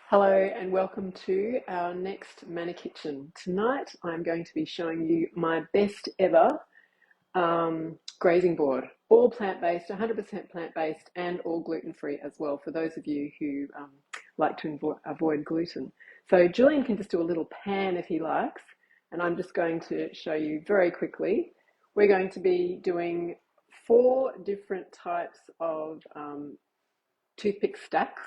Hello and welcome to our next Manna Kitchen. Tonight I'm going to be showing you my best ever grazing board. All plant-based, 100% plant-based and all gluten-free as well for those of you who like to avoid gluten. So Julian can just do a little pan if he likes, and I'm just going to show you very quickly. We're going to be doing 4 different types of toothpick stacks.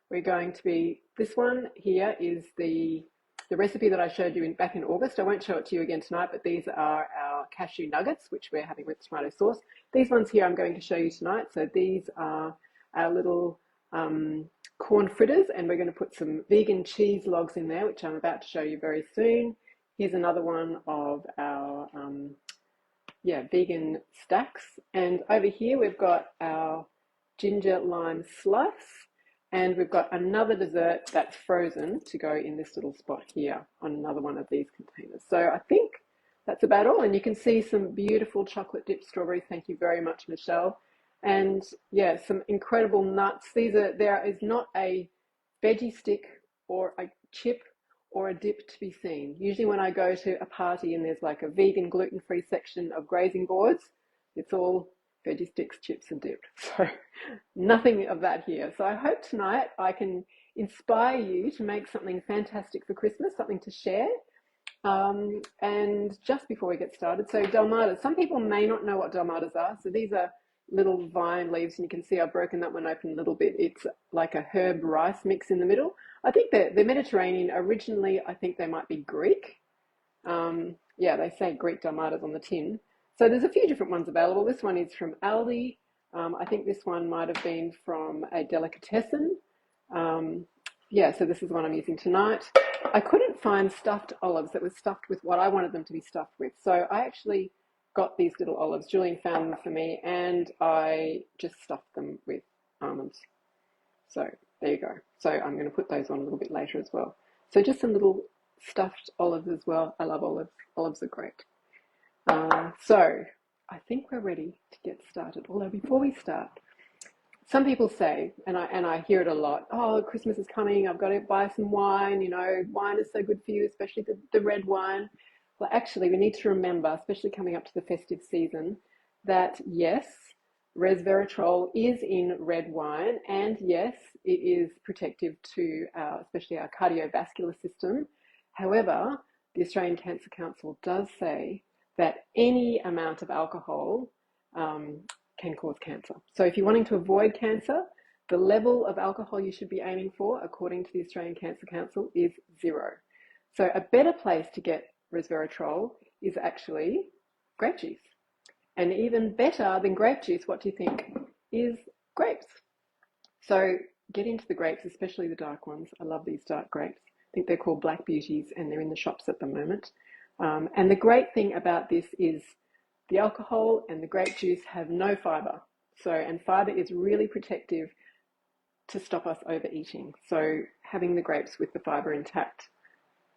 We're going to be, this one here is the recipe that I showed you back in August. I won't show it to you again tonight, but these are our cashew nuggets, which we're having with tomato sauce. These ones here I'm going to show you tonight. So these are our little corn fritters, and we're going to put some vegan cheese logs in there, which I'm about to show you very soon. Here's another one of our vegan stacks. And over here we've got our ginger lime slice. And we've got another dessert that's frozen to go in this little spot here on another one of these containers. So I think that's about all. And you can see some beautiful chocolate dipped strawberries. Thank you very much, Michelle. And yeah, some incredible nuts. There is not a veggie stick or a chip or a dip to be seen. Usually when I go to a party and there's like a vegan gluten-free section of grazing boards, it's all veggie sticks, chips and dip. So nothing of that here. So I hope tonight I can inspire you to make something fantastic for Christmas, something to share. And just before we get started, so dalmatas, some people may not know what dalmatas are. So these are little vine leaves, and you can see I've broken that one open a little bit. It's like a herb rice mix in the middle. I think they're Mediterranean. Originally, I think they might be Greek. Yeah, they say Greek dalmatas on the tin. So there's a few different ones available. This one is from Aldi. I think this one might have been from a delicatessen. Yeah, so this is the one I'm using tonight. I couldn't find stuffed olives that was stuffed with what I wanted them to be stuffed with. So I actually got these little olives. Julian found them for me, and I just stuffed them with almonds. So there you go. So I'm going to put those on a little bit later as well. So just some little stuffed olives as well. I love olives. Olives are great. So I think we're ready to get started. Although before we start, some people say, and I hear it a lot, oh, Christmas is coming, I've got to buy some wine, you know, wine is so good for you, especially the red wine. Well, actually, we need to remember, especially coming up to the festive season, that yes, resveratrol is in red wine, and yes, it is protective to especially our cardiovascular system. However, the Australian Cancer Council does say that any amount of alcohol can cause cancer. So if you're wanting to avoid cancer, the level of alcohol you should be aiming for, according to the Australian Cancer Council, is 0. So a better place to get resveratrol is actually grape juice. And even better than grape juice, what do you think, is grapes. So get into the grapes, especially the dark ones. I love these dark grapes. I think they're called black beauties, and they're in the shops at the moment. And the great thing about this is the alcohol and the grape juice have no fiber. So, and fiber is really protective to stop us overeating. So having the grapes with the fiber intact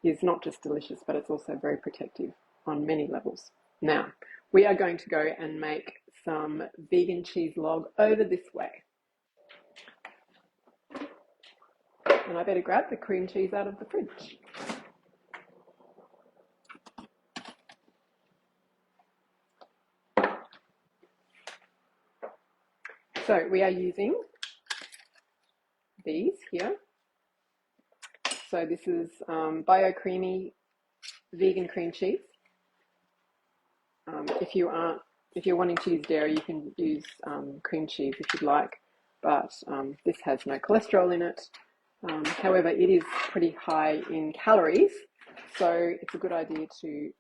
is not just delicious, but it's also very protective on many levels. Now, we are going to go and make some vegan cheese log over this way. And I better grab the cream cheese out of the fridge. So we are using these here. So this is Bio Creamy vegan cream cheese. If you're wanting to use dairy, you can use cream cheese if you'd like, but this has no cholesterol in it. However, it is pretty high in calories, so it's a good idea to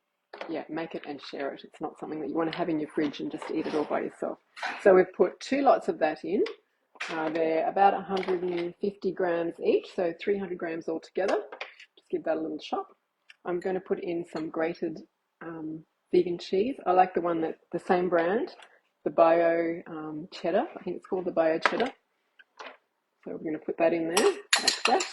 make it and share it. It's not something that you want to have in your fridge and just eat it all by yourself. So we've put 2 lots of that in. They're about 150 grams each, so 300 grams altogether. Just give that a little chop. I'm going to put in some grated vegan cheese. I like the one that the same brand, the Bio Cheddar. I think it's called the Bio Cheddar. So we're going to put that in there like that.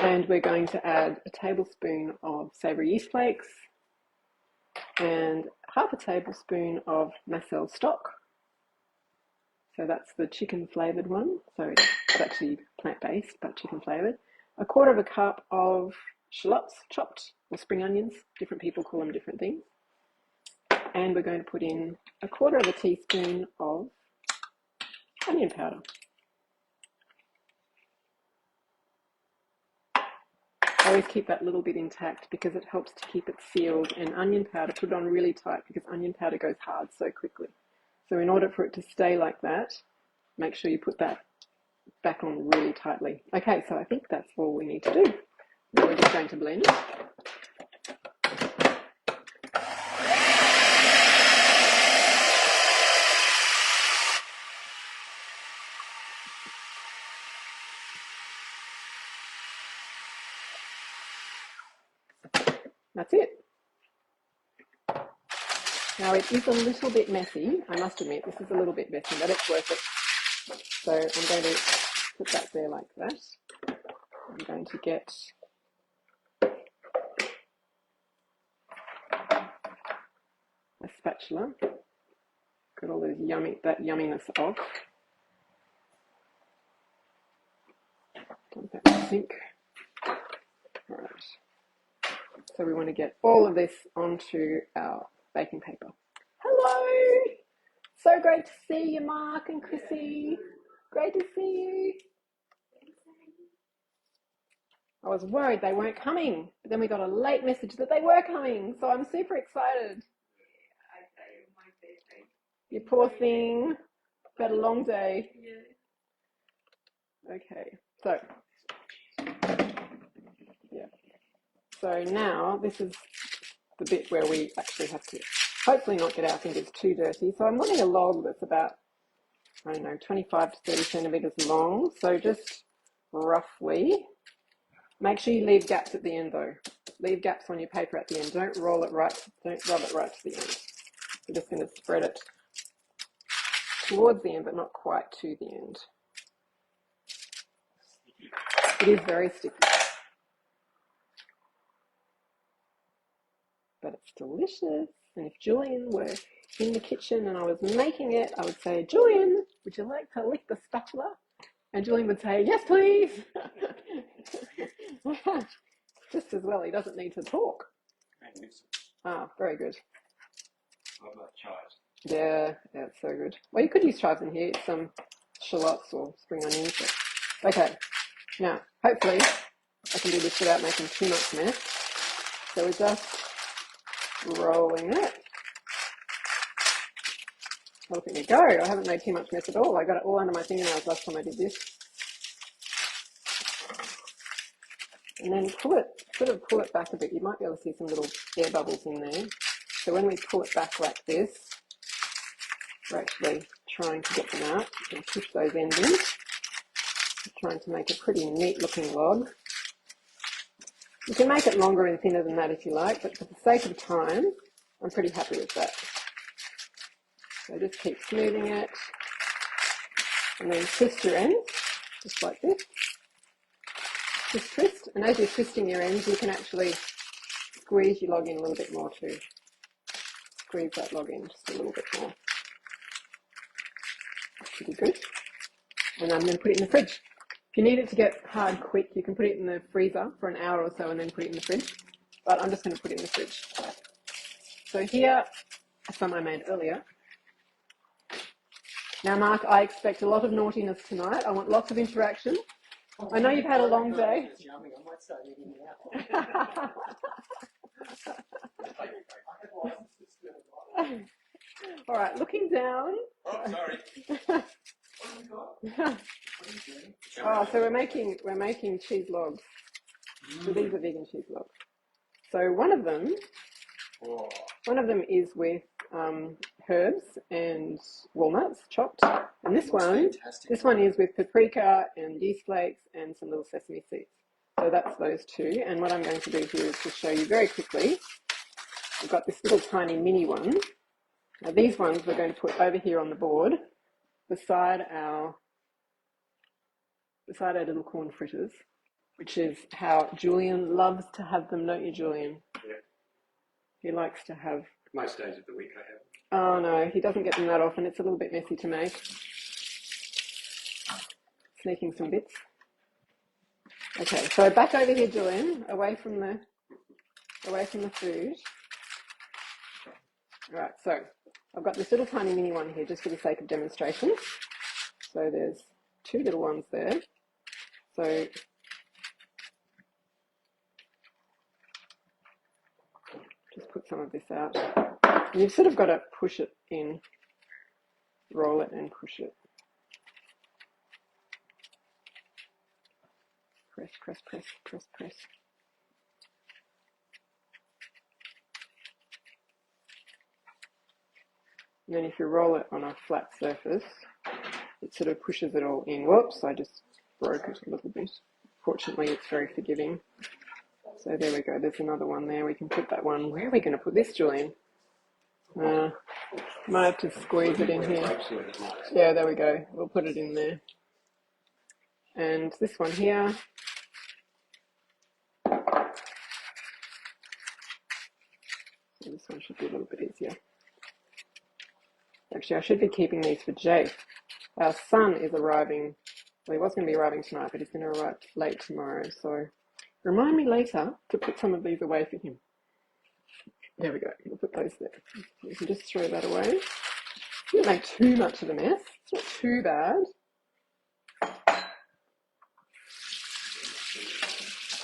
And we're going to add a tablespoon of savoury yeast flakes and half a tablespoon of Macel stock. So that's the chicken flavoured one. So it's actually plant-based, but chicken flavoured. 1/4 cup of shallots, chopped, or spring onions. Different people call them different things. And we're going to put in 1/4 teaspoon of onion powder. I always keep that little bit intact because it helps to keep it sealed, and onion powder, put it on really tight because onion powder goes hard so quickly. So in order for it to stay like that, make sure you put that back on really tightly. Okay, so I think that's all we need to do. Now we're just going to blend it. That's it. Now it is a little bit messy, I must admit, this is a little bit messy, but it's worth it. So I'm going to put that there like that. I'm going to get a spatula, get all those that yumminess off. Dump that in the sink. All right. So we want to get all of this onto our baking paper. Hello! So great to see you, Mark and Chrissy. Great to see you. I was worried they weren't coming, but then we got a late message that they were coming, so I'm super excited. You poor thing. Had a long day. Okay, so yeah. So now this is the bit where we actually have to hopefully not get our fingers too dirty. So I'm wanting a log that's about, I don't know, 25 to 30 centimeters long. So just roughly. Make sure you leave gaps at the end though. Leave gaps on your paper at the end. Don't roll it right, don't rub it right to the end. We're just going to spread it towards the end, but not quite to the end. It is very sticky, but it's delicious. And if Julian were in the kitchen and I was making it, I would say, Julian, would you like to lick the spatula? And Julian would say, yes, please. Just as well, he doesn't need to talk. Ah, very good. What about chives? Yeah, it's so good. Well, you could use chives in here, some shallots or spring onions. But... Okay, now, hopefully, I can do this without making too much mess. So we're just rolling it. Look at me go. I haven't made too much mess at all. I got it all under my fingernails last time I did this. And then pull it back a bit. You might be able to see some little air bubbles in there. So when we pull it back like this, we're actually trying to get them out and push those ends in. We're trying to make a pretty neat looking log. You can make it longer and thinner than that if you like, but for the sake of time, I'm pretty happy with that. So just keep smoothing it and then twist your ends, just like this. Just twist, and as you're twisting your ends, you can actually squeeze your log in a little bit more too. Squeeze that log in just a little bit more. Should be good. And I'm going to put it in the fridge. If you need it to get hard quick, you can put it in the freezer for an hour or so and then put it in the fridge. But I'm just going to put it in the fridge. So here are some I made earlier. Now, Mark, I expect a lot of naughtiness tonight. I want lots of interaction. I know you've had a long day. All right, looking down. Oh, sorry. Oh, so we're making cheese logs. So these are vegan cheese logs. So one of them is with herbs and walnuts chopped, and this one is with paprika and yeast flakes and some little sesame seeds. So that's those two. And what I'm going to do here is to show you very quickly. I've got this little tiny mini one. Now these ones we're going to put over here on the board beside our little corn fritters, which is how Julian loves to have them, don't you, Julian? Yeah. He likes to have... Most days of the week I have. Oh no, he doesn't get them that often. It's a little bit messy to make. sneaking some bits. Okay, so back over here, Julian, away from the food. All right, so I've got this little tiny mini one here just for the sake of demonstration. So there's 2 little ones there. So just put some of this out. And you've sort of got to push it in, roll it and push it. Press, press, press, press, press. And then if you roll it on a flat surface, it sort of pushes it all in. Whoops, I just broke it a little bit. Fortunately, it's very forgiving. So there we go. There's another one there. We can put that one. Where are we going to put this, Julian? Might have to squeeze it in here. Yeah, there we go. We'll put it in there. And this one here. So this one should be a little bit easier. Actually, I should be keeping these for Jake. Our son is arriving. Well, he was going to be arriving tonight, but he's going to arrive late tomorrow. So remind me later to put some of these away for him. There we go. We'll put those there. You can just throw that away. Don't make too much of a mess. It's not too bad.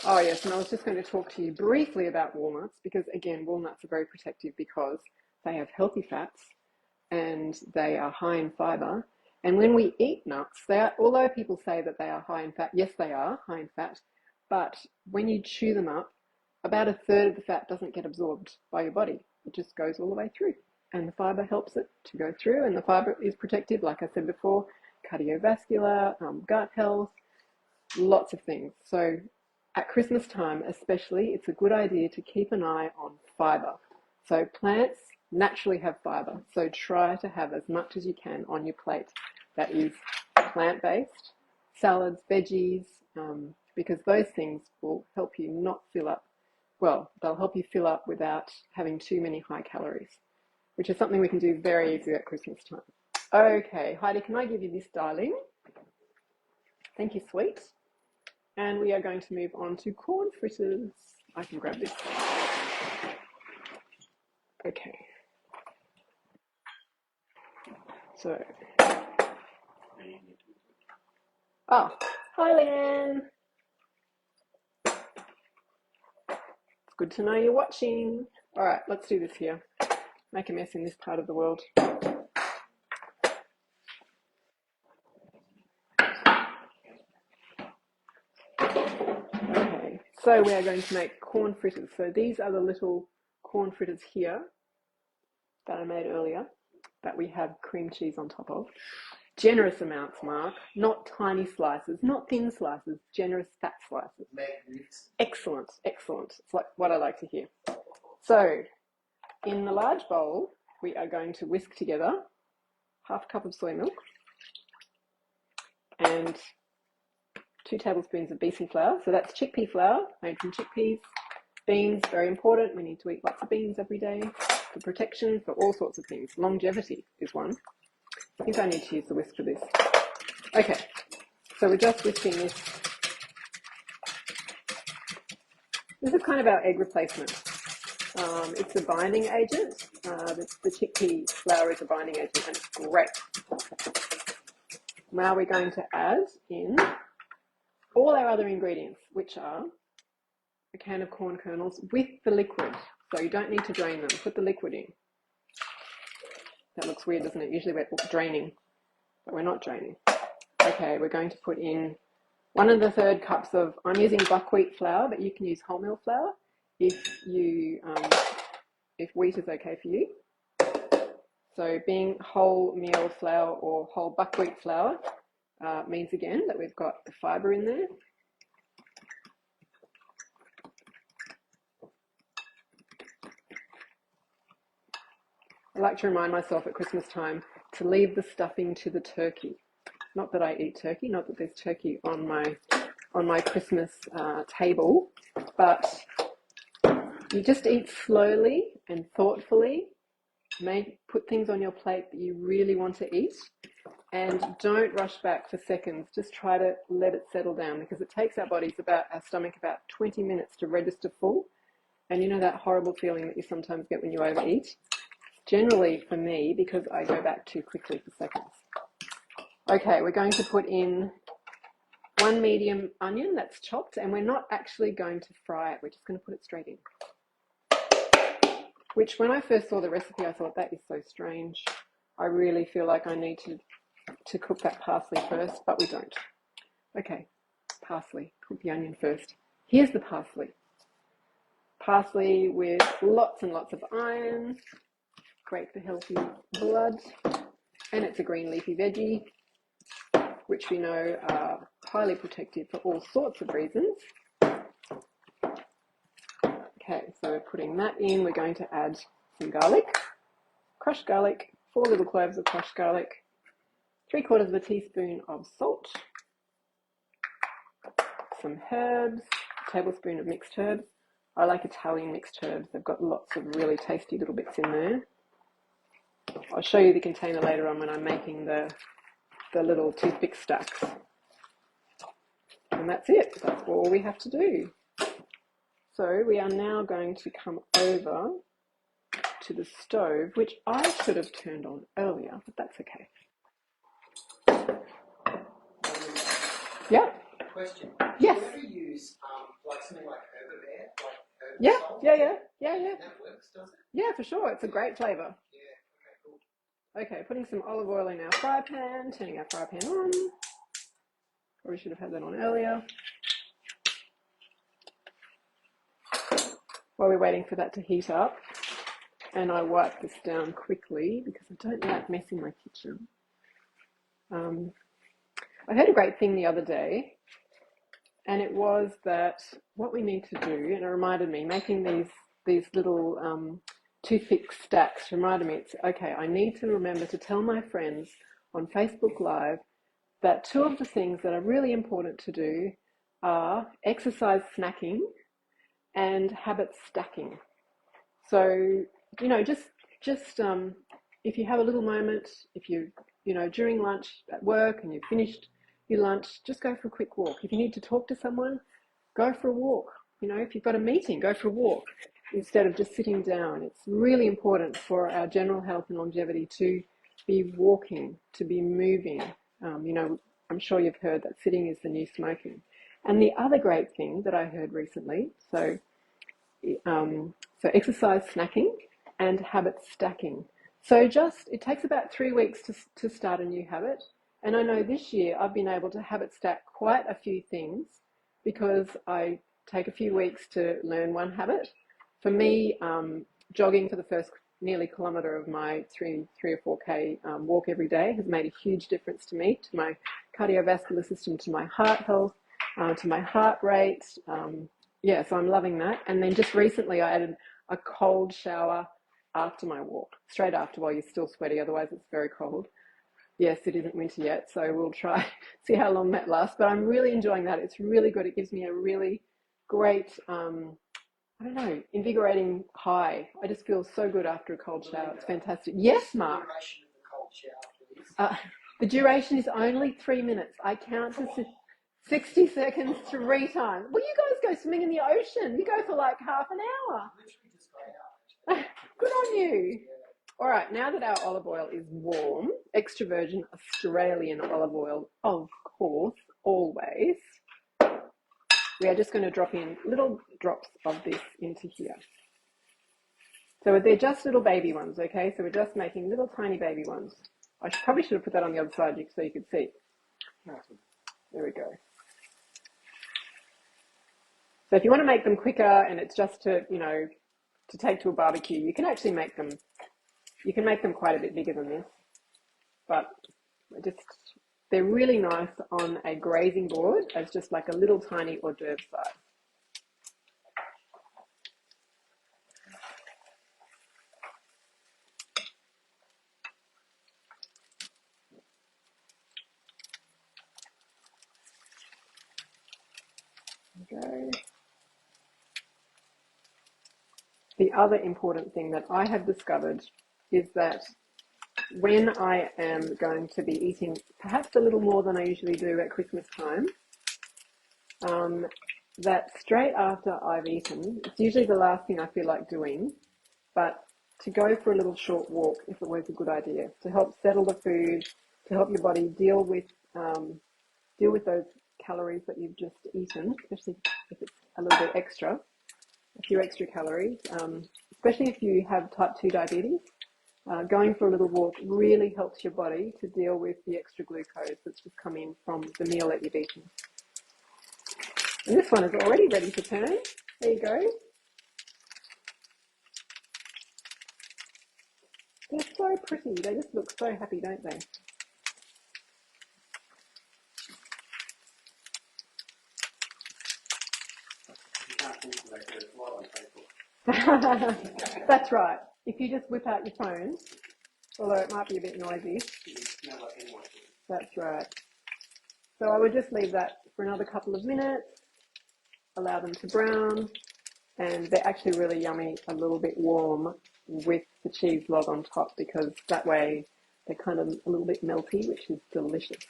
Oh yes, and I was just going to talk to you briefly about walnuts because again, walnuts are very protective because they have healthy fats and they are high in fiber. And when we eat nuts, they are, although people say that they are high in fat, yes, they are high in fat, but when you chew them up, about 1/3 of the fat doesn't get absorbed by your body. It just goes all the way through. And the fiber helps it to go through, and the fiber is protective, like I said before, cardiovascular, gut health, lots of things. So at Christmas time especially, it's a good idea to keep an eye on fiber. So plants naturally have fiber, so try to have as much as you can on your plate that is plant-based, salads, veggies, because those things will help you not fill up. Well, they'll help you fill up without having too many high calories, which is something we can do very easily at Christmas time. Okay, Heidi, can I give you this, darling? Thank you, sweet. And we are going to move on to corn fritters. I can grab this. Okay. So. Oh, hi, Leanne. It's good to know you're watching. All right, let's do this here. Make a mess in this part of the world. Okay, so we are going to make corn fritters. So these are the little corn fritters here that I made earlier that we have cream cheese on top of. Generous amounts, Mark, not tiny slices, not thin slices, generous fat slices. Excellent, excellent. It's like what I like to hear. So in the large bowl, we are going to whisk together 1/2 cup of soy milk and 2 tablespoons of besan flour. So that's chickpea flour made from chickpeas. Beans, very important. We need to eat lots of beans every day for protection, for all sorts of things. Longevity is one. I think I need to use the whisk for this. Okay, so we're just whisking this. This is kind of our egg replacement. It's a binding agent. The chickpea flour is a binding agent and it's great. Now we're going to add in all our other ingredients, which are a can of corn kernels with the liquid. So you don't need to drain them. Put the liquid in. That looks weird, doesn't it? Usually we're draining, but we're not draining. Okay, we're going to put in 1 1/3 cups of, I'm using buckwheat flour, but you can use wholemeal flour if wheat is okay for you. So being wholemeal flour or whole buckwheat flour means again that we've got the fiber in there. I like to remind myself at Christmas time to leave the stuffing to the turkey. Not that I eat turkey, not that there's turkey on my Christmas table, but you just eat slowly and thoughtfully. Put things on your plate that you really want to eat, And don't rush back for seconds. Just try to let it settle down, because it takes our stomach about 20 minutes to register full. And you know that horrible feeling that you sometimes get when you overeat? Generally for me, because I go back too quickly for seconds. Okay, we're going to put in 1 medium onion that's chopped, and we're not actually going to fry it. We're just going to put it straight in. Which, when I first saw the recipe, I thought, that is so strange. I really feel like I need to cook that parsley first, but we don't. Okay, parsley. Cook the onion first. Here's the parsley. Parsley with lots and lots of iron. Great for healthy blood. And it's a green leafy veggie, which we know are highly protective for all sorts of reasons. Okay, so we're putting that in. We're going to add some garlic, crushed garlic, 4 little cloves of crushed garlic, 3/4 teaspoon of salt, some herbs, a tablespoon of mixed herbs. I like Italian mixed herbs. They've got lots of really tasty little bits in there. I'll show you the container later on when I'm making the little toothpick stacks. And that's it. That's all we have to do. So we are now going to come over to the stove, which I should have turned on earlier, but that's okay. Yeah. Question. Yes. Do you ever use like something like Herbivore, like herb Yeah. salt? Yeah. That works, does it? Yeah, for sure. It's a great flavour. Yeah. Okay. Cool. Okay, putting some olive oil in our fry pan, turning our fry pan on. Probably should have had that on earlier. While we're waiting for that to heat up, and I wipe this down quickly because I don't like messing my kitchen. I heard a great thing the other day, and it was that what we need to do, and it reminded me, making these little toothpick stacks reminded me, it's okay, I need to remember to tell my friends on Facebook Live that 2 of the things that are really important to do are exercise snacking and habit stacking. So, you know, just if you have a little moment, if you know, during lunch at work and you've finished your lunch, just go for a quick walk. If you need to talk to someone, go for a walk. You know, if you've got a meeting, go for a walk instead of just sitting down. It's really important for our general health and longevity to be walking, to be moving. You know, I'm sure you've heard that sitting is the new smoking. And the other great thing that I heard recently, so exercise snacking and habit stacking. So it takes about 3 weeks to start a new habit. And I know this year I've been able to habit stack quite a few things because I take a few weeks to learn one habit. For me, jogging for the first nearly kilometre of my 3 or 4K walk every day has made a huge difference to me, to my cardiovascular system, to my heart health, to my heart rate. Yeah, so I'm loving that. And then just recently I added a cold shower after my walk, straight after while you're still sweaty, otherwise it's very cold. Yes, it isn't winter yet, so we'll try, see how long that lasts. But I'm really enjoying that. It's really good. It gives me a really great, I don't know, invigorating high. I just feel so good after a cold shower. It's fantastic. Yes, Mark. The duration of the cold shower, please. The duration is only 3 minutes. I count to 60 seconds 3 times. Well, you guys go swimming in the ocean. You go for like half an hour. Literally just got out. Good on you. Yeah. All right, now that our olive oil is warm, extra virgin Australian olive oil, of course, always, we are just going to drop in little drops of this into here. So they're just little baby ones, okay? So we're just making little tiny baby ones. I probably should have put that on the other side so you could see. There we go. So if you want to make them quicker and it's just to, you know, to take to a barbecue, you can actually make them, you can make them quite a bit bigger than this, but they're really nice on a grazing board as just like a little tiny hors d'oeuvre size. Go. The other important thing that I have discovered is that when I am going to be eating perhaps a little more than I usually do at Christmas time, that straight after I've eaten, it's usually the last thing I feel like doing, but to go for a little short walk is always a good idea to help settle the food, to help your body deal with those calories that you've just eaten, especially if it's a little bit extra, a few extra calories, especially if you have type 2 diabetes. Going for a little walk really helps your body to deal with the extra glucose that's just come in from the meal that you've eaten. And this one is already ready to turn. There you go. They're so pretty. They just look so happy, don't they? That's right. If you just whip out your phone, although it might be a bit noisy. That's right. So I would just leave that for another couple of minutes, allow them to brown, and they're actually really yummy, a little bit warm with the cheese log on top, because that way they're kind of a little bit melty, which is delicious.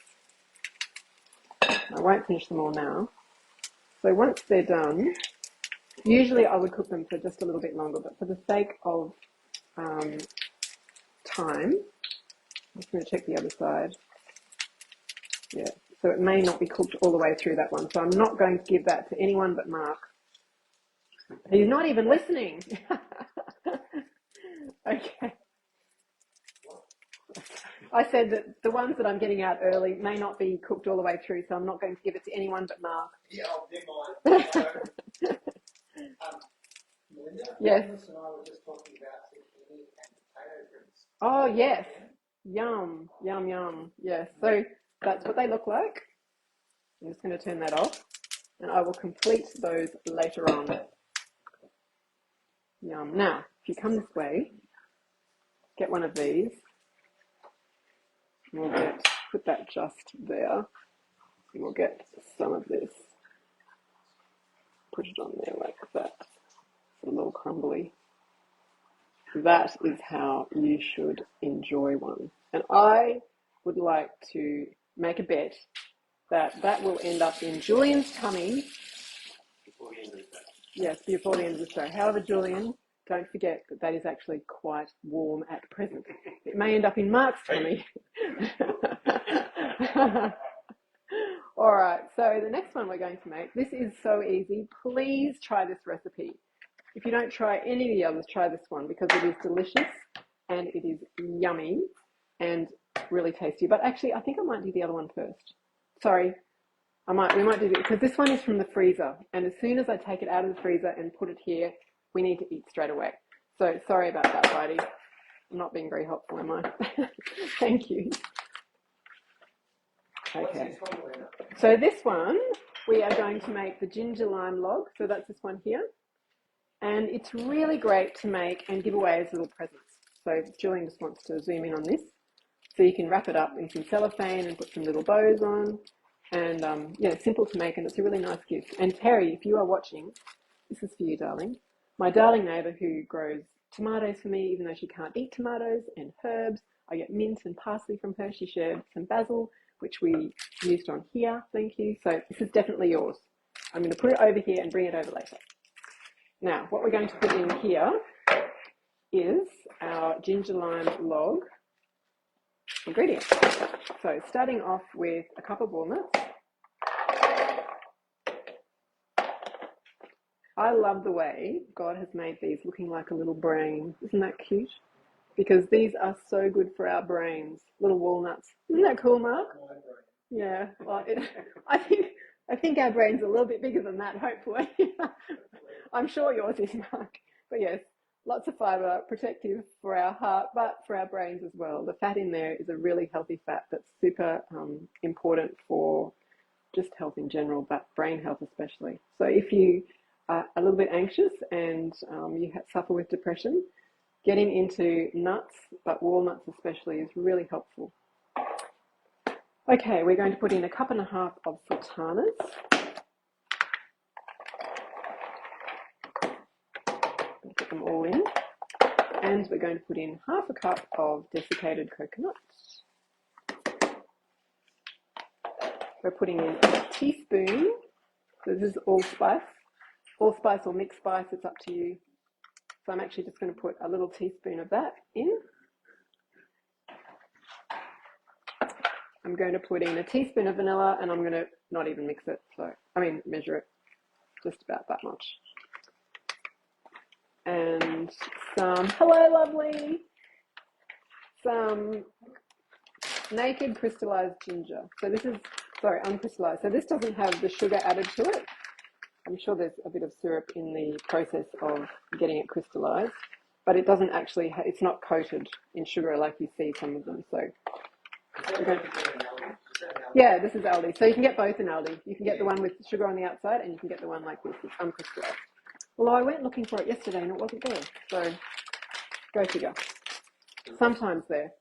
I won't finish them all now. So once they're done, usually I would cook them for just a little bit longer, but for the sake of time, I'm just going to check the other side. Yeah, so it may not be cooked all the way through that one, so I'm not going to give that to anyone but Mark. He's not even listening. Okay. I said that the ones that I'm getting out early may not be cooked all the way through, so I'm not going to give it to anyone but Mark. Yeah, I'll do mine. Melinda, yes. Alice and I were just talking about zucchini and potato drinks. Oh, yes. Yum, yum, yum. Yes, so that's what they look like. I'm just going to turn that off, and I will complete those later on. Yum. Now, if you come this way, get one of these. We'll put that just there. And we'll get some of this. Put it on there like that. It's a little crumbly. That is how you should enjoy one. And I would like to make a bet that that will end up in Julian's tummy. Before the end of the day. Yes, before the end of the show. However, Julian, don't forget that that is actually quite warm at present. It may end up in Mark's tummy. All right, so the next one we're going to make, this is so easy. Please try this recipe. If you don't try any of the others, try this one, because it is delicious and it is yummy and really tasty. But actually, I think I might do the other one first. Sorry, we might do it, because this one is from the freezer, and as soon as I take it out of the freezer and put it here, we need to eat straight away. So sorry about that, Heidi. I'm not being very helpful, am I? Thank you. Okay. So this one, we are going to make the ginger lime log. So that's this one here. And it's really great to make and give away as little presents. So Julian just wants to zoom in on this. So you can wrap it up in some cellophane and put some little bows on. And yeah, it's simple to make, and it's a really nice gift. And Terry, if you are watching, this is for you, darling. My darling neighbour who grows tomatoes for me, even though she can't eat tomatoes, and herbs. I get mint and parsley from her. She shared some basil, which we used on here. Thank you. So this is definitely yours. I'm going to put it over here and bring it over later. Now, what we're going to put in here is our ginger lime log ingredients. So starting off with a cup of walnuts. I love the way God has made these looking like a little brain. Isn't that cute? Because these are so good for our brains, little walnuts. Isn't that cool, Mark? Yeah, well, I think our brain's a little bit bigger than that, hopefully. I'm sure yours is, Mark. But yes, lots of fibre, protective for our heart, but for our brains as well. The fat in there is a really healthy fat that's super important for just health in general, but brain health especially. So if you are a little bit anxious and you suffer with depression, getting into nuts, but walnuts especially, is really helpful. Okay, we're going to put in 1.5 cups of sultanas. Put them all in. And we're going to put in half a cup of desiccated coconut. We're putting in a teaspoon. So this is allspice or mixed spice, it's up to you. So I'm actually just going to put a little teaspoon of that in. I'm going to put in a teaspoon of vanilla, and I'm going to not even mix it. So, measure it, just about that much. And hello lovely, some naked crystallized ginger. So this is, uncrystallized. So this doesn't have the sugar added to it. I'm sure there's a bit of syrup in the process of getting it crystallized, but it doesn't actually, it's not coated in sugar like you see some of them. So, yeah, this is Aldi. So you can get both in Aldi. You can get the one with sugar on the outside, and you can get the one like this, it's uncrystallized. Although I went looking for it yesterday and it wasn't there. So, go figure. Sometimes there.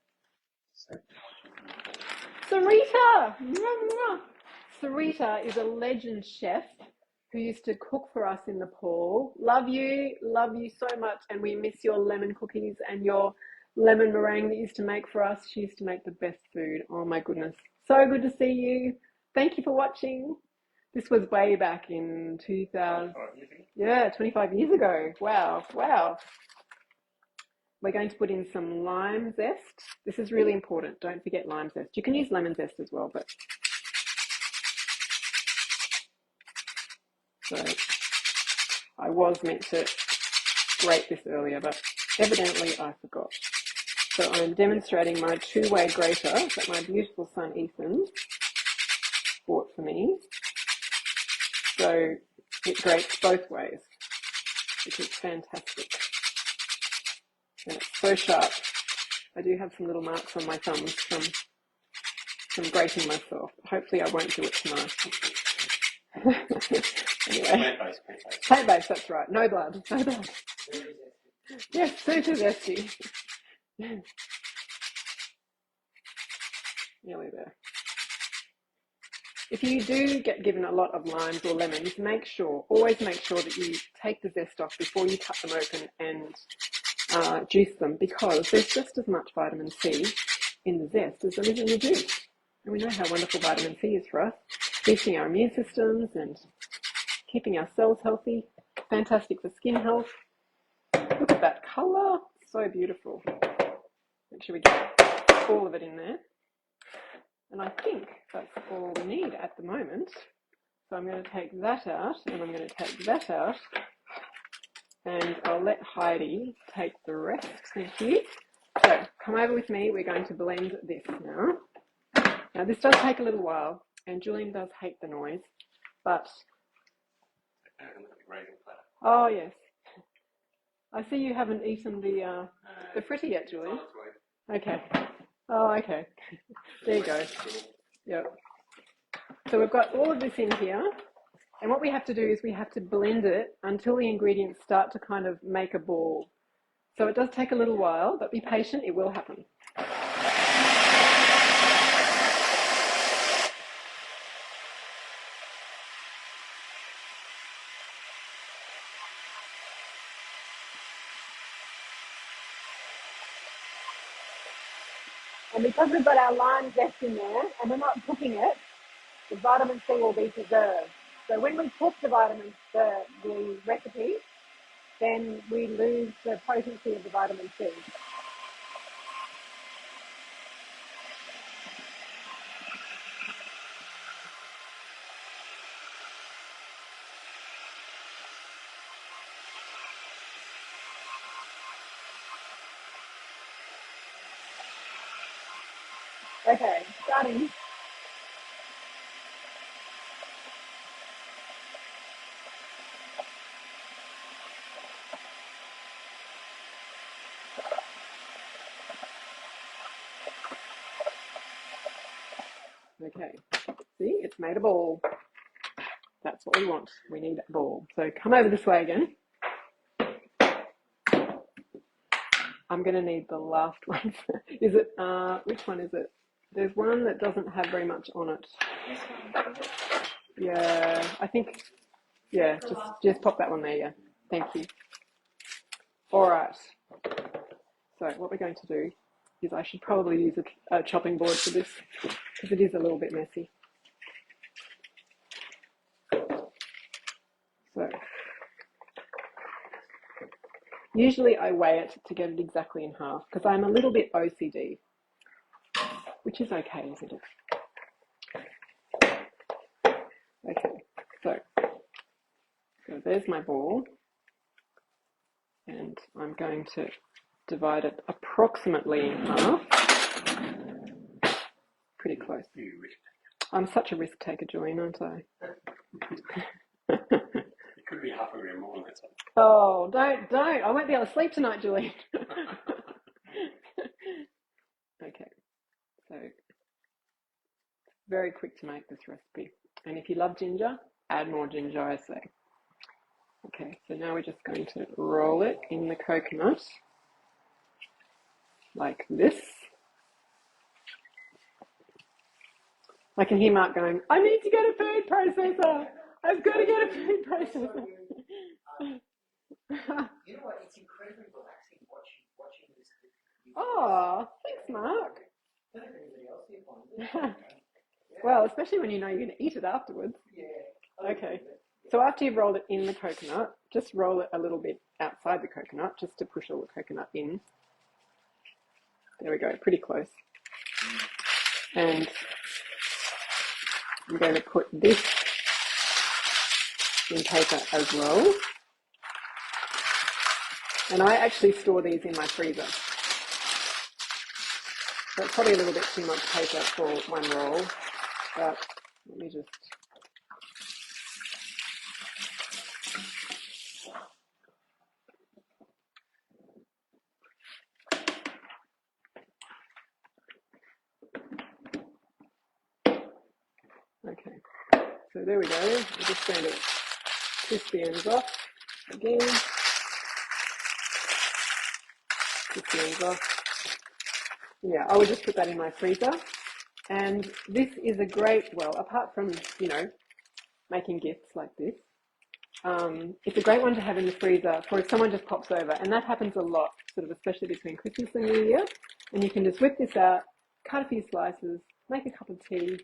Sarita! Sarita is a legend chef who used to cook for us in Nepal. Love you so much, and we miss your lemon cookies and your lemon meringue that you used to make for us. She used to make the best food. Oh my goodness. So good to see you. Thank you for watching. This was way back in 2000. 25 years ago. Wow. We're going to put in some lime zest. This is really important. Don't forget lime zest. You can use lemon zest as well, but so I was meant to grate this earlier, but evidently I forgot. So I'm demonstrating my two-way grater that my beautiful son Ethan bought for me. So it grates both ways, which is fantastic. And it's so sharp. I do have some little marks on my thumbs from grating myself. Hopefully I won't do it tonight. Anyway, plant-based, that's right. No blood. Yes, super zesty. Nearly there. If you do get given a lot of limes or lemons, always make sure that you take the zest off before you cut them open and juice them, because there's just as much vitamin C in the zest as there is in the juice. And we know how wonderful vitamin C is for us, boosting our immune systems and keeping our cells healthy. Fantastic for skin health. Look at that colour, so beautiful. Make sure we get all of it in there. And I think that's all we need at the moment. So I'm going to take that out, and I'm going to take that out, and I'll let Heidi take the rest. Thank you. So come over with me. We're going to blend this now. Now this does take a little while, and Julian does hate the noise, but oh yes, I see you haven't eaten the fritter yet, Julian. Okay. Oh, okay. There you go. Yep. So we've got all of this in here, and what we have to do is we have to blend it until the ingredients start to kind of make a ball. So it does take a little while, but be patient, it will happen. And because we've got our lime zest in there and we're not cooking it, the vitamin C will be preserved. So when we cook the recipe, then we lose the potency of the vitamin C. Okay, starting. Okay, see, it's made a ball. That's what we want. We need a ball. So come over this way again. I'm going to need the last one. Is it, which one is it? There's one that doesn't have very much on it. Yeah, I think, yeah, just pop that one there, yeah. Thank you. All right. So what we're going to do is I should probably use a chopping board for this because it is a little bit messy. So usually I weigh it to get it exactly in half because I'm a little bit OCD, which is okay, isn't it? Okay, so there's my ball, and I'm going to divide it approximately in half. Pretty close. I'm such a risk taker, Julian, aren't I? It could be half a gram more than that. Oh, don't. I won't be able to sleep tonight, Julian. Okay, so very quick to make this recipe. And if you love ginger, add more ginger, I say. Okay, so now we're just going to roll it in the coconut like this. I can hear Mark going, I need to get a food processor. I've got to get a food processor. You know what? It's incredibly relaxing watching this. Oh, thanks, Mark. I don't know if anybody else here finds it. Well, especially when you know you're going to eat it afterwards. Yeah. Okay. So after you've rolled it in the coconut, just roll it a little bit outside the coconut, just to push all the coconut in. There we go, pretty close. And I'm going to put this in paper as well. And I actually store these in my freezer. So it's probably a little bit too much paper for one roll, but let me just... Okay, so there we go. I'm just going to twist the ends off again. Twist the ends off. Yeah, I would just put that in my freezer. And this is a great, well, apart from, you know, making gifts like this, it's a great one to have in the freezer for if someone just pops over. And that happens a lot, sort of especially between Christmas and New Year. And you can just whip this out, cut a few slices, make a cup of tea,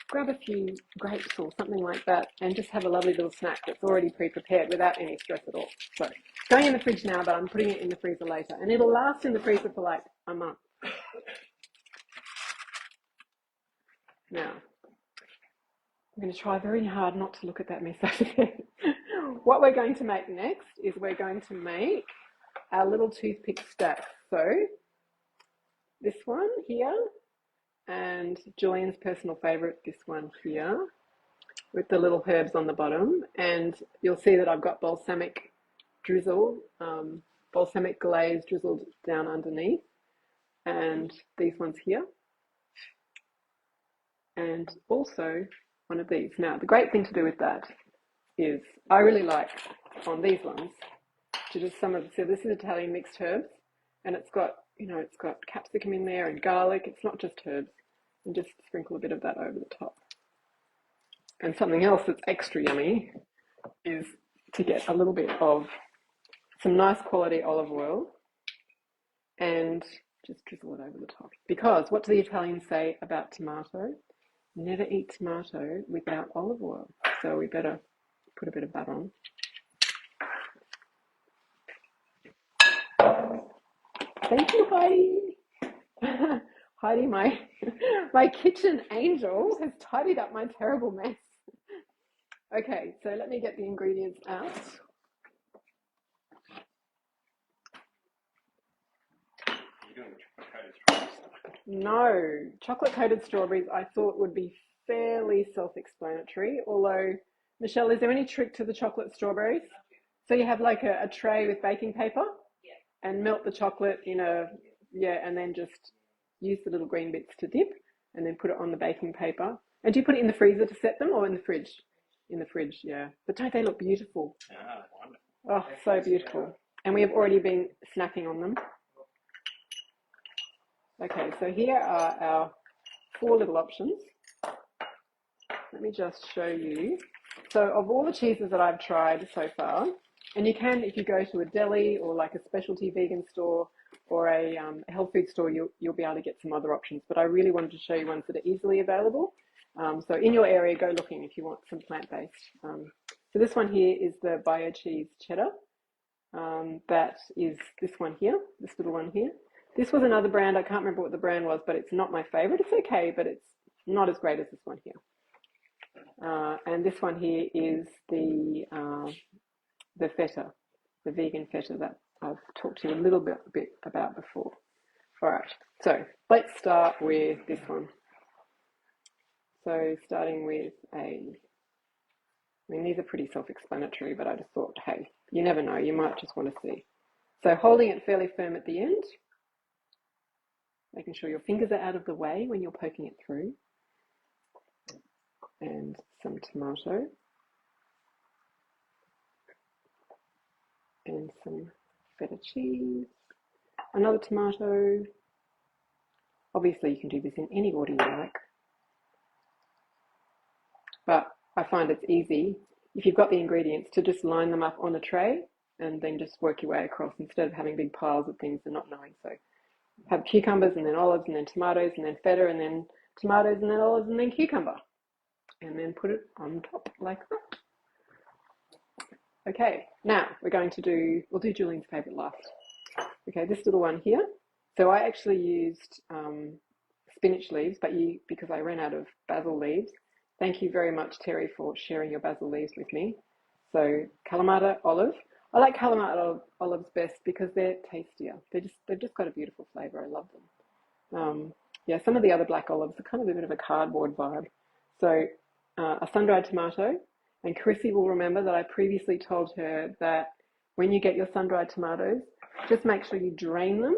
grab a few grapes or something like that, and just have a lovely little snack that's already pre-prepared without any stress at all. So it's going in the fridge now, but I'm putting it in the freezer later. And it'll last in the freezer for like a month. Now, I'm going to try very hard not to look at that mess over there. What we're going to make next is we're going to make our little toothpick stack. So this one here, and Julian's personal favourite, this one here, with the little herbs on the bottom. And you'll see that I've got balsamic drizzle, balsamic glaze drizzled down underneath, and these ones here. And also one of these. Now, the great thing to do with that is I really like on these ones to just so this is Italian mixed herbs, and it's got, you know, it's got capsicum in there and garlic. It's not just herbs. And just sprinkle a bit of that over the top. And something else that's extra yummy is to get a little bit of some nice quality olive oil and just drizzle it over the top. Because what do the Italians say about tomato? Never eat tomato without olive oil. So we better put a bit of that on. Thank you, Heidi. Heidi, my kitchen angel, has tidied up my terrible mess. Okay, so let me get the ingredients out. No, chocolate-coated strawberries I thought would be fairly self-explanatory, although, Michelle, is there any trick to the chocolate strawberries? So you have like a tray with baking paper and melt the chocolate in and then just use the little green bits to dip and then put it on the baking paper. And do you put it in the freezer to set them or in the fridge? In the fridge, yeah. But don't they look beautiful? Ah, wonderful. Oh, so beautiful. And we have already been snacking on them. Okay, so here are our 4 little options. Let me just show you. So of all the cheeses that I've tried so far, and you can, if you go to a deli or like a specialty vegan store, or a health food store, you'll be able to get some other options. But I really wanted to show you ones that are easily available. So in your area, go looking if you want some plant-based. So this one here is the CHEEZ cheddar. That is this one here, this little one here. This was another brand. I can't remember what the brand was, but it's not my favorite. It's okay, but it's not as great as this one here. And this one here is the feta, the vegan feta that I've talked to you a little bit about before. All right, so let's start with this one. So starting with I mean, these are pretty self-explanatory, but I just thought, hey, you never know, you might just want to see. So holding it fairly firm at the end, making sure your fingers are out of the way when you're poking it through, and some tomato, and some feta cheese, another tomato. Obviously, you can do this in any order you like, but I find it's easy, if you've got the ingredients, to just line them up on a tray and then just work your way across instead of having big piles of things and not knowing. So have cucumbers and then olives and then tomatoes and then feta and then tomatoes and then olives and then cucumber. And then put it on top like that. Okay, now we'll do Julian's favourite last. Okay, this little one here. So I actually used spinach leaves, but because I ran out of basil leaves. Thank you very much, Terry, for sharing your basil leaves with me. So Kalamata olive. I like Kalamata olives best because they're tastier. They've just got a beautiful flavour. I love them. Yeah, some of the other black olives are kind of a bit of a cardboard vibe. So a sun-dried tomato. And Chrissy will remember that I previously told her that when you get your sun-dried tomatoes, just make sure you drain them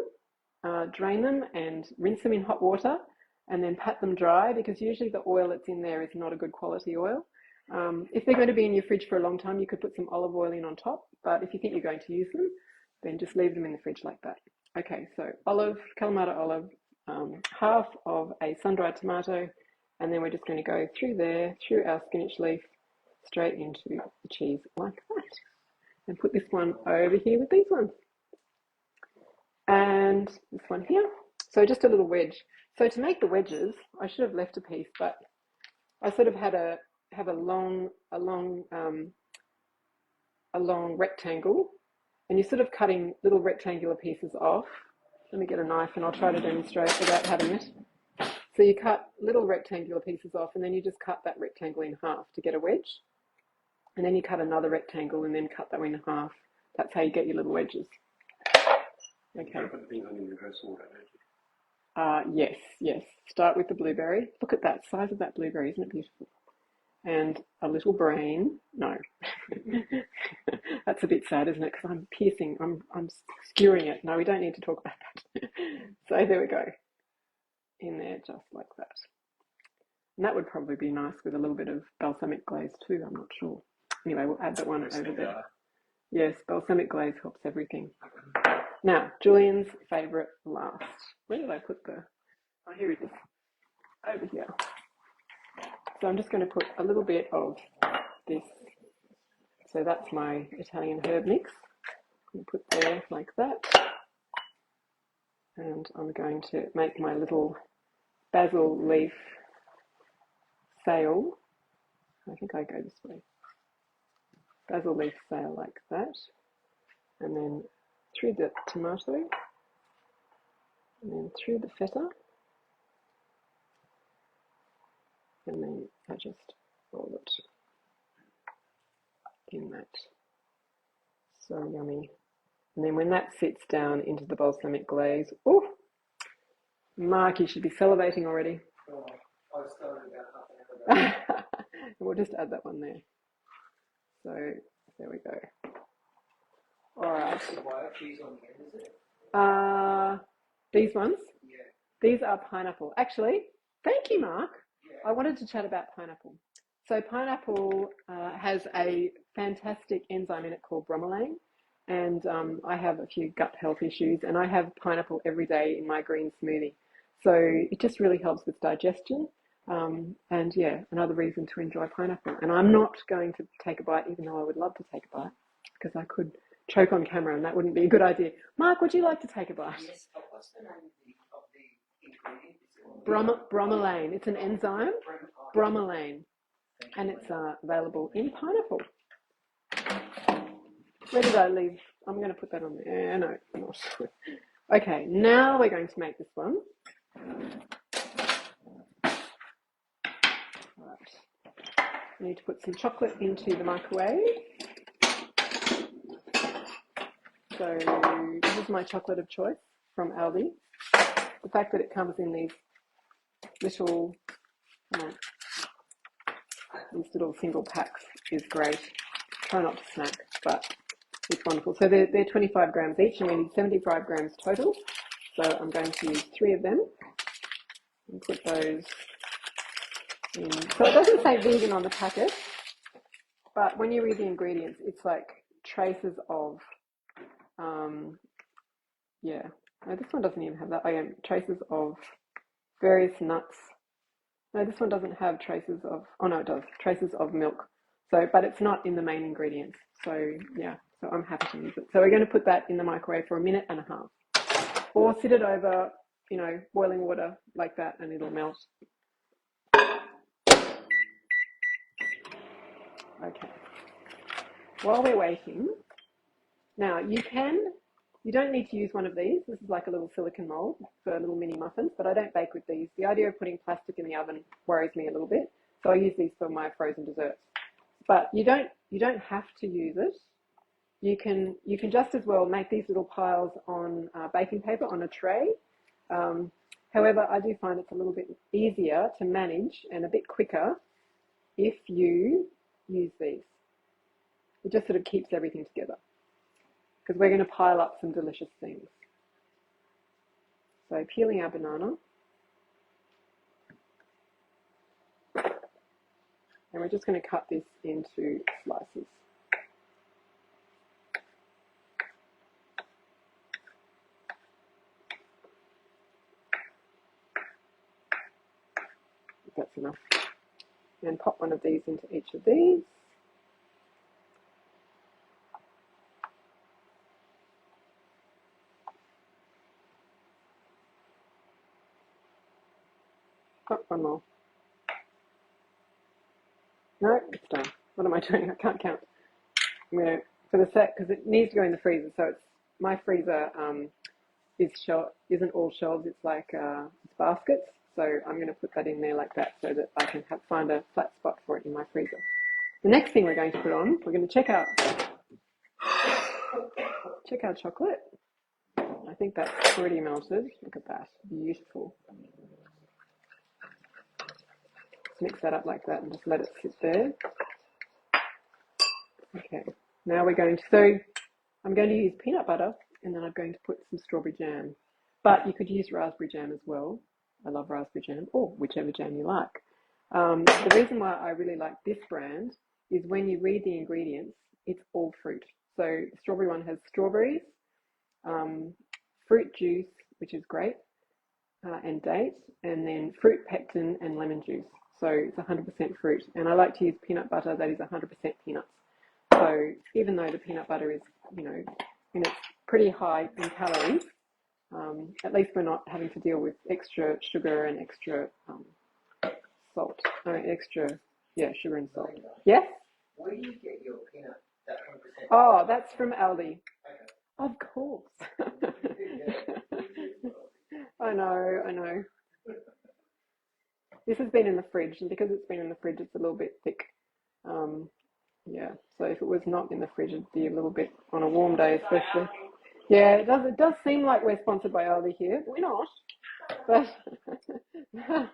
and rinse them in hot water, and then pat them dry, because usually the oil that's in there is not a good quality oil. If they're going to be in your fridge for a long time, you could put some olive oil in on top, but if you think you're going to use them, then just leave them in the fridge like that. Okay, so Kalamata olive, half of a sun-dried tomato, and then we're just going to go through our spinach leaf, straight into the cheese like that. And put this one over here with these ones. And this one here. So just a little wedge. So to make the wedges, I should have left a piece, but I sort of have a long rectangle, and you're sort of cutting little rectangular pieces off. Let me get a knife and I'll try to demonstrate without having it. So you cut little rectangular pieces off, and then you just cut that rectangle in half to get a wedge. And then you cut another rectangle and then cut that in half. That's how you get your little wedges. Okay. You put the things on in reverse order, don't you? Yes. Start with the blueberry. Look at that size of that blueberry, isn't it beautiful? And a little brain. No, that's a bit sad, isn't it? Because I'm piercing. I'm skewering it. No, we don't need to talk about that. So there we go. In there, just like that. And that would probably be nice with a little bit of balsamic glaze too. I'm not sure. Anyway, we'll add that one over there. Yes, balsamic glaze helps everything. Now, Julian's favourite last. Where did I put oh, here it is. Over here. So I'm just going to put a little bit of this. So that's my Italian herb mix. I'm going to put there like that. And I'm going to make my little basil leaf sail. I think I go this way. Basil leaf sail like that. And then through the tomato. And then through the feta. And then I just roll it in that. So yummy. And then when that sits down into the balsamic glaze, oh, Mark, you should be salivating already. Oh, I started about half an hour ago. And we'll just add that one there. So there we go. All right. Cheese on the end, is it? These ones? Yeah. These are pineapple. Actually, thank you, Mark. Yeah. I wanted to chat about pineapple. So pineapple has a fantastic enzyme in it called bromelain. And I have a few gut health issues, and I have pineapple every day in my green smoothie. So it just really helps with digestion. And yeah, another reason to enjoy pineapple. And I'm not going to take a bite, even though I would love to take a bite, because I could choke on camera, and that wouldn't be a good idea. Mark, would you like to take a bite? Yes, what's the name of the ingredient? Bromelain. It's an enzyme, bromelain, and it's available in pineapple. Where did I leave? I'm going to put that on there. No, I'm not. Okay, now we're going to make this one. Right. I need to put some chocolate into the microwave. So this is my chocolate of choice from Aldi. The fact that it comes in these little single packs is great. Try not to snack, but it's wonderful. So they're 25 grams each, and we need 75 grams total. So I'm going to use 3 of them and put those in. So it doesn't say vegan on the packet, but when you read the ingredients, it's like traces of, yeah. No, this one doesn't even have that. Traces of various nuts. No, this one doesn't have traces of, oh no, it does, traces of milk. So, but it's not in the main ingredients. So yeah, so I'm happy to use it. So we're going to put that in the microwave for 1.5 minutes, or sit it over, boiling water like that, and it'll melt. Okay. While we're waiting, now you don't need to use one of these. This is like a little silicone mold for little mini muffins, but I don't bake with these. The idea of putting plastic in the oven worries me a little bit, so I use these for my frozen desserts. But you don't have to use it. You can just as well make these little piles on baking paper on a tray. However, I do find it's a little bit easier to manage and a bit quicker if you use these. It just sort of keeps everything together, because we're going to pile up some delicious things. So peeling our banana. And we're just going to cut this into slices. That's enough. And pop one of these into each of these. Oh, one more. No, it's done. What am I doing? I can't count. I'm going to, for the set, because it needs to go in the freezer. So it's, my freezer isn't all shelves. It's like it's baskets. So I'm going to put that in there like that, so that I can find a flat spot for it in my freezer. The next thing we're going to put on, we're going to check our chocolate. I think that's already melted. Look at that, beautiful. Let's mix that up like that and just let it sit there. Okay, now we're going to, so I'm going to use peanut butter, and then I'm going to put some strawberry jam. But you could use raspberry jam as well. I love raspberry jam, or whichever jam you like. The reason why I really like this brand is when you read the ingredients, it's all fruit. So the strawberry one has strawberries, fruit juice, which is great, and dates, and then fruit pectin and lemon juice. So it's 100% fruit. And I like to use peanut butter that is 100% peanuts. So even though the peanut butter is, it's pretty high in calories, at least we're not having to deal with extra sugar and extra salt. Sugar and salt. Yes? Where do you get your peanut, that 100%? Oh, that's from Aldi. Okay. Of course. I know. This has been in the fridge, and because it's been in the fridge, it's a little bit thick. Yeah, so if it was not in the fridge, it'd be a little bit on a warm day, especially. Yeah, it does seem like we're sponsored by Aldi here. We're not, but Agnes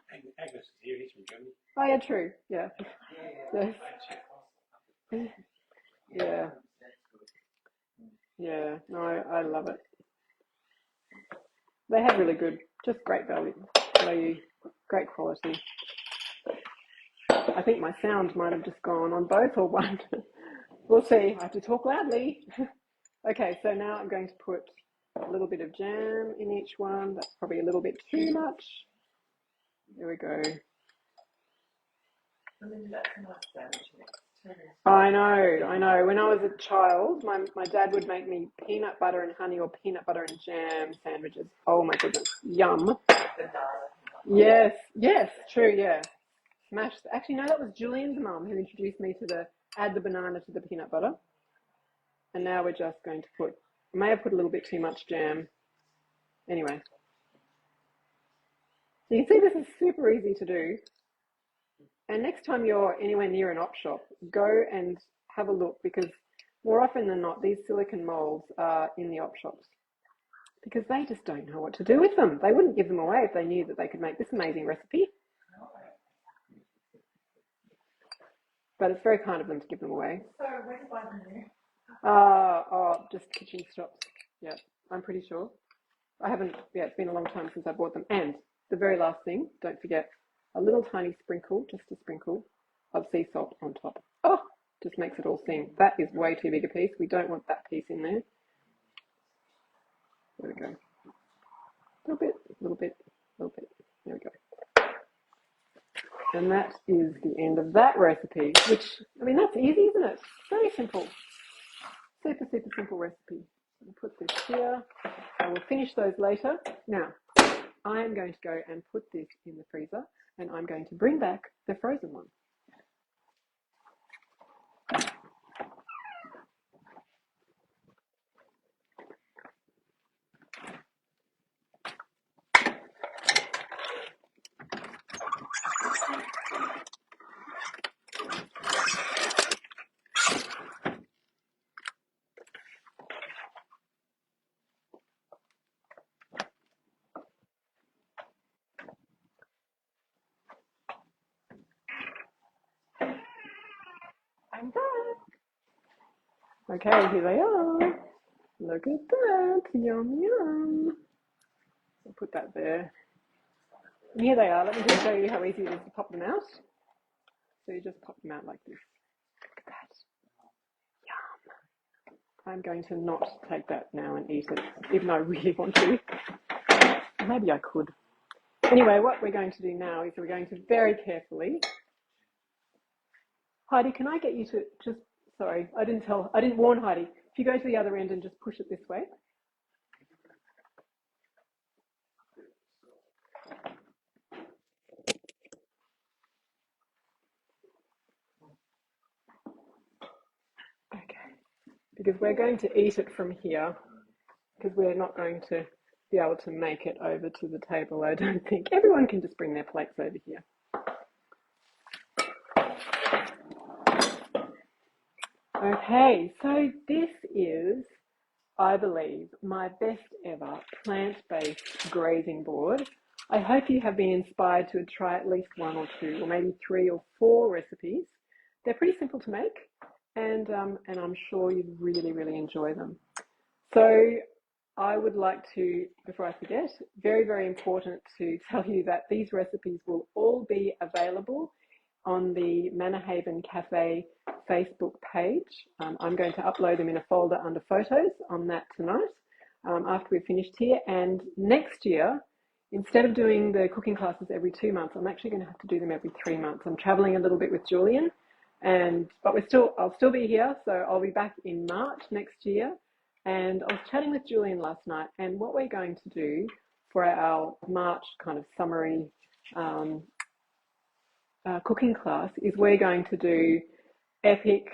is here. He's from Germany. oh yeah, true. Yeah. Yeah. No, I love it. They have really good, just great value, great quality. I think my sound might have just gone on both or one. We'll see. I have to talk loudly. Okay, so now I'm going to put a little bit of jam in each one. That's probably a little bit too much. There we go. And then that's a nice sandwich next. I know. When I was a child, my dad would make me peanut butter and honey or peanut butter and jam sandwiches. Oh my goodness. Yum. Yes, true, yeah. Smashed. Actually, no, that was Julian's mum who introduced me to add the banana to the peanut butter. And now we're just going to I may have put a little bit too much jam. Anyway. So you can see this is super easy to do. And next time you're anywhere near an op shop, go and have a look, because more often than not, these silicone molds are in the op shops because they just don't know what to do with them. They wouldn't give them away if they knew that they could make this amazing recipe. But it's very kind of them to give them away. So where do you buy them? Just kitchen shops. Yeah, I'm pretty sure. I haven't, it's been a long time since I bought them. And the very last thing, don't forget, a little tiny sprinkle, just a sprinkle of sea salt on top. Oh, just makes it all sing. That is way too big a piece. We don't want that piece in there. There we go. A little bit. There we go. And that is the end of that recipe, which, I mean, that's easy, isn't it? Very simple. Super simple recipe. I'll put this here. I will finish those later. Now, I am going to go and put this in the freezer, and I'm going to bring back the frozen one. I'm back. Okay, here they are. Look at that. Yum. I'll put that there. And here they are. Let me just show you how easy it is to pop them out. So you just pop them out like this. Look at that. Yum. I'm going to not take that now and eat it, even though I really want to. Maybe I could. Anyway, what we're going to do now is we're going to very carefully... Heidi, can I get you to just... Sorry, I didn't warn Heidi. If you go to the other end and just push it this way. Okay, because we're going to eat it from here, because we're not going to be able to make it over to the table, I don't think. Everyone can just bring their plates over here. Okay, so this is, I believe, my best ever plant-based grazing board. I hope you have been inspired to try at least one or two, or maybe 3 or 4 recipes. They're pretty simple to make, and I'm sure you'd really enjoy them. So I would like to, before I forget, very important to tell you that these recipes will all be available on the Manna Café Facebook page. I'm going to upload them in a folder under photos on that tonight after we've finished here. And next year, instead of doing the cooking classes every 2 months, I'm actually going to have to do them every 3 months. I'm traveling a little bit with Julian, but I'll still be here. So I'll be back in March next year. And I was chatting with Julian last night, and what we're going to do for our March kind of summary cooking class is we're going to do epic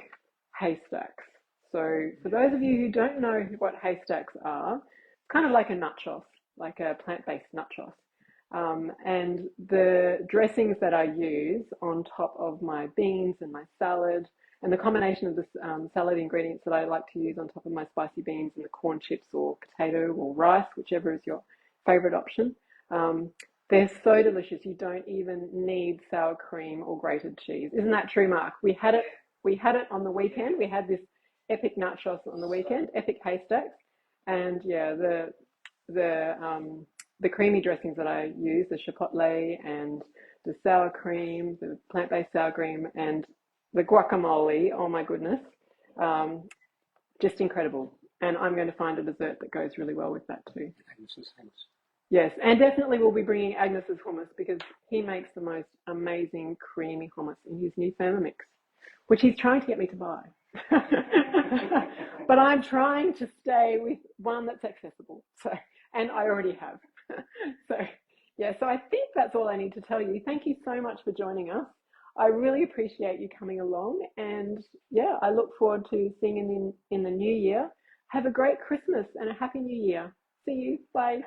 haystacks. So for those of you who don't know what haystacks are, it's kind of like a nachos, like a plant-based nachos. And the dressings that I use on top of my beans and my salad, and the combination of the salad ingredients that I like to use on top of my spicy beans and the corn chips or potato or rice, whichever is your favorite option. They're so delicious. You don't even need sour cream or grated cheese. Isn't that true, Mark? We had it on the weekend. We had this epic nachos on the weekend, epic haystacks. And yeah, the creamy dressings that I use, the chipotle and the sour cream, the plant-based sour cream, and the guacamole, oh my goodness, just incredible. And I'm going to find a dessert that goes really well with that too. Yes, and definitely we'll be bringing Agnes's hummus, because he makes the most amazing creamy hummus in his new Thermomix. which he's trying to get me to buy. But I'm trying to stay with one that's accessible. So, and I already have. So, yeah, so I think that's all I need to tell you. Thank you so much for joining us. I really appreciate you coming along, and yeah, I look forward to seeing you in the new year. Have a great Christmas and a happy new year. See you. Bye.